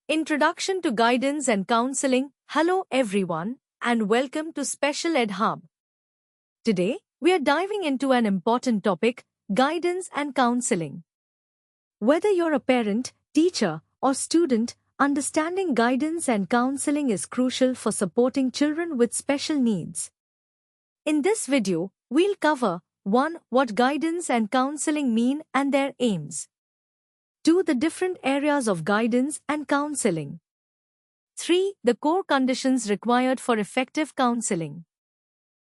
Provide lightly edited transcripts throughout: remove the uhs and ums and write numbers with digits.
Introduction to Guidance and Counseling. Hello everyone, and welcome to Special Ed Hub. Today, we are diving into an important topic, guidance and counseling. Whether you're a parent, teacher, or student, understanding guidance and counseling is crucial for supporting children with special needs. In this video, we'll cover 1. What guidance and counseling mean and their aims. 2. The different areas of guidance and counseling. 3. The core conditions required for effective counseling.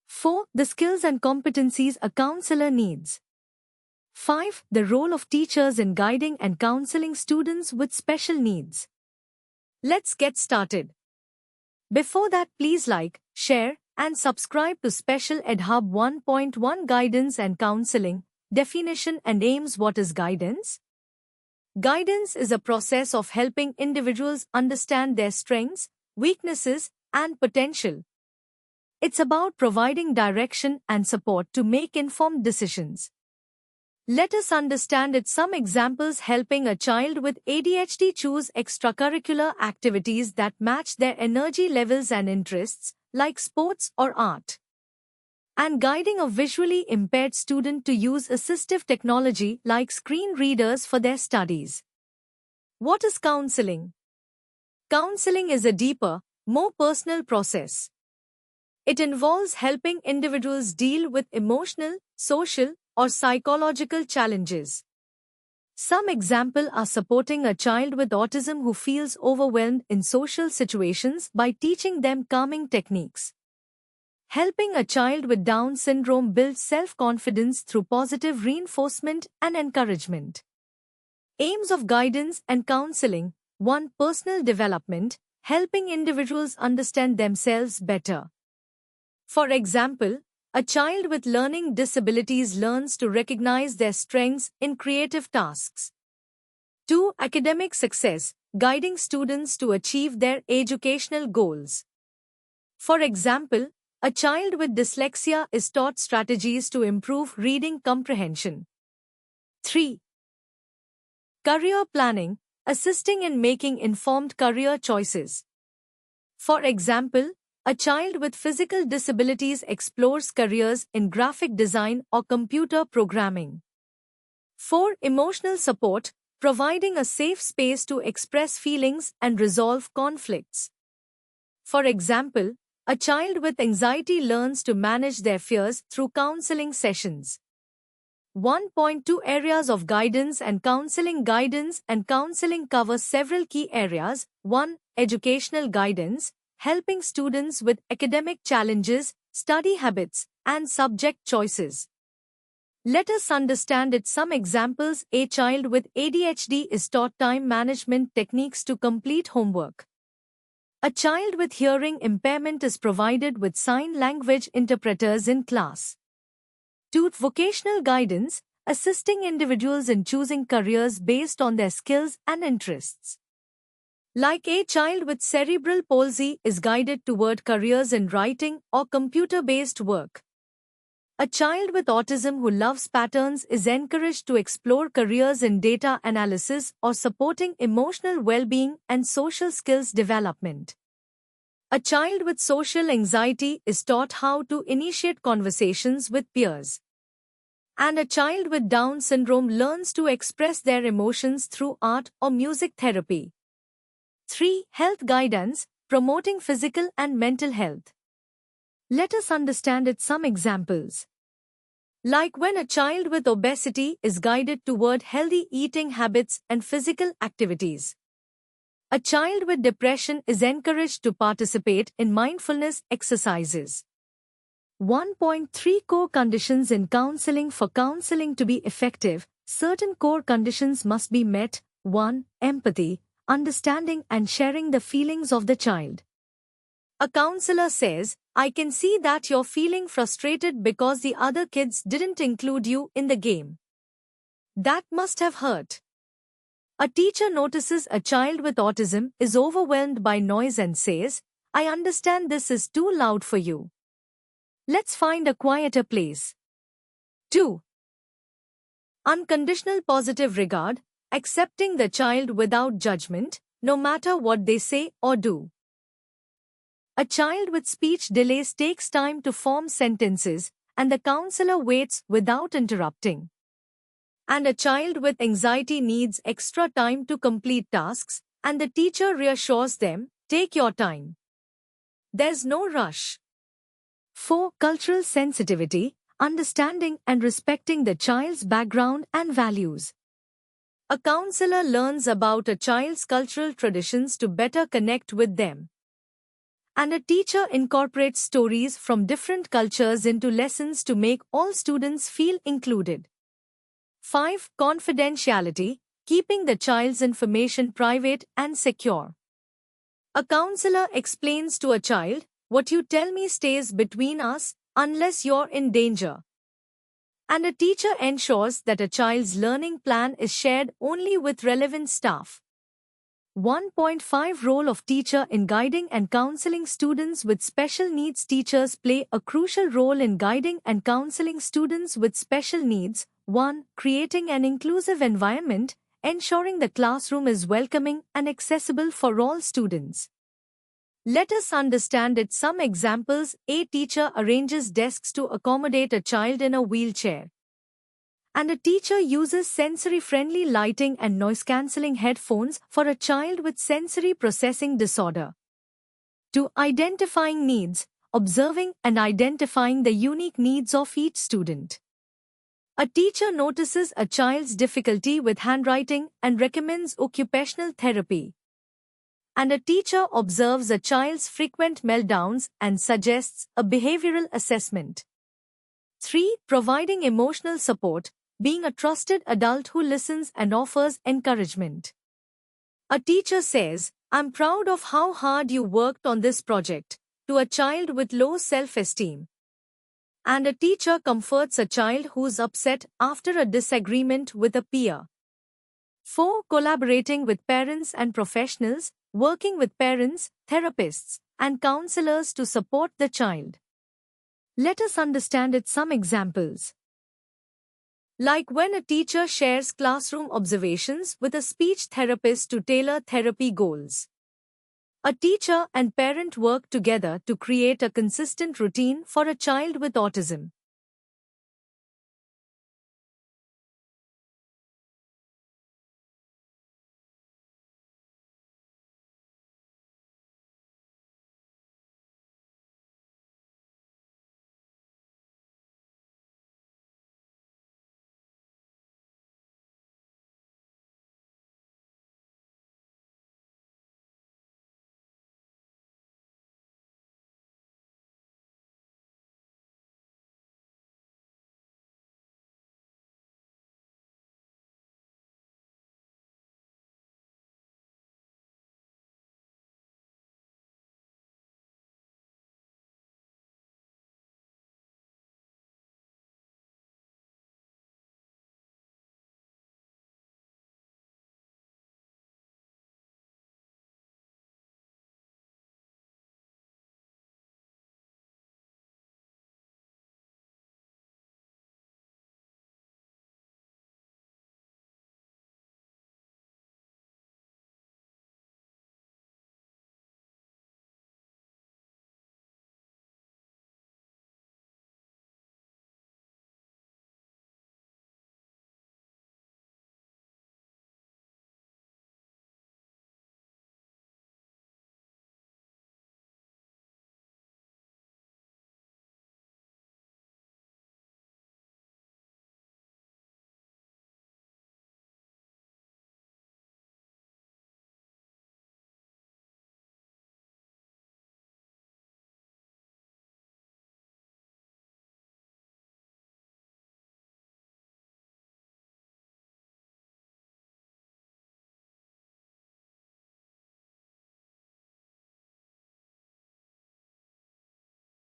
4. The skills and competencies a counselor needs. 5. The role of teachers in guiding and counseling students with special needs. Let's get started. Before that, please like, share, and subscribe to Special Ed Hub 1.1 Guidance and Counseling. Definition and aims. What is guidance? Guidance is a process of helping individuals understand their strengths, weaknesses, and potential. It's about providing direction and support to make informed decisions. Let us understand it. Some examples: helping a child with ADHD choose extracurricular activities that match their energy levels and interests, like sports or art. And guiding a visually impaired student to use assistive technology like screen readers for their studies. What is counseling? Counseling is a deeper, more personal process. It involves helping individuals deal with emotional, social, or psychological challenges. Some examples are supporting a child with autism who feels overwhelmed in social situations by teaching them calming techniques. Helping a child with Down syndrome build self-confidence through positive reinforcement and encouragement. Aims of guidance and counseling. 1. Personal development, helping individuals understand themselves better. For example, a child with learning disabilities learns to recognize their strengths in creative tasks. 2. Academic success, guiding students to achieve their educational goals. For example, a child with dyslexia is taught strategies to improve reading comprehension. 3. Career planning, assisting in making informed career choices. For example, a child with physical disabilities explores careers in graphic design or computer programming. 4. Emotional support, providing a safe space to express feelings and resolve conflicts. For example, a child with anxiety learns to manage their fears through counseling sessions. 1.2 Areas of guidance and counseling. Guidance and counseling cover several key areas. 1. Educational guidance, helping students with academic challenges, study habits, and subject choices. Let us understand it. Some examples: a child with ADHD is taught time management techniques to complete homework. A child with hearing impairment is provided with sign language interpreters in class. 2. Vocational guidance, assisting individuals in choosing careers based on their skills and interests. Like a child with cerebral palsy is guided toward careers in writing or computer-based work. A child with autism who loves patterns is encouraged to explore careers in data analysis or supporting emotional well-being and social skills development. A child with social anxiety is taught how to initiate conversations with peers. And a child with Down syndrome learns to express their emotions through art or music therapy. 3. Health guidance, promoting physical and mental health. Let us understand it. Some examples. Like when a child with obesity is guided toward healthy eating habits and physical activities. A child with depression is encouraged to participate in mindfulness exercises. 1.3 Core conditions in counseling. For counseling to be effective, certain core conditions must be met. 1. Empathy, understanding and sharing the feelings of the child. A counselor says, "I can see that you're feeling frustrated because the other kids didn't include you in the game. That must have hurt." A teacher notices a child with autism is overwhelmed by noise and says, "I understand this is too loud for you. Let's find a quieter place." 2. Unconditional positive regard, accepting the child without judgment, no matter what they say or do. A child with speech delays takes time to form sentences, and the counselor waits without interrupting. And a child with anxiety needs extra time to complete tasks, and the teacher reassures them, take your time. There's no rush. 4. Cultural sensitivity, understanding and respecting the child's background and values. A counselor learns about a child's cultural traditions to better connect with them. And a teacher incorporates stories from different cultures into lessons to make all students feel included. 5. Confidentiality, keeping the child's information private and secure. A counselor explains to a child, what you tell me stays between us, unless you're in danger. And a teacher ensures that a child's learning plan is shared only with relevant staff. 1.5 Role of teacher in guiding and counseling students with special needs. Teachers play a crucial role in guiding and counseling students with special needs. 1. Creating an inclusive environment, ensuring the classroom is welcoming and accessible for all students. Let us understand it. Some examples. A teacher arranges desks to accommodate a child in a wheelchair. And a teacher uses sensory-friendly lighting and noise-cancelling headphones for a child with sensory processing disorder. 2. Identifying needs, observing and identifying the unique needs of each student. A teacher notices a child's difficulty with handwriting and recommends occupational therapy. And a teacher observes a child's frequent meltdowns and suggests a behavioral assessment. 3. Providing emotional support, being a trusted adult who listens and offers encouragement. A teacher says, I'm proud of how hard you worked on this project, to a child with low self-esteem. And a teacher comforts a child who's upset after a disagreement with a peer. 4. Collaborating with parents and professionals, working with parents, therapists, and counselors to support the child. Let us understand it. Some examples. Like when a teacher shares classroom observations with a speech therapist to tailor therapy goals. A teacher and parent work together to create a consistent routine for a child with autism.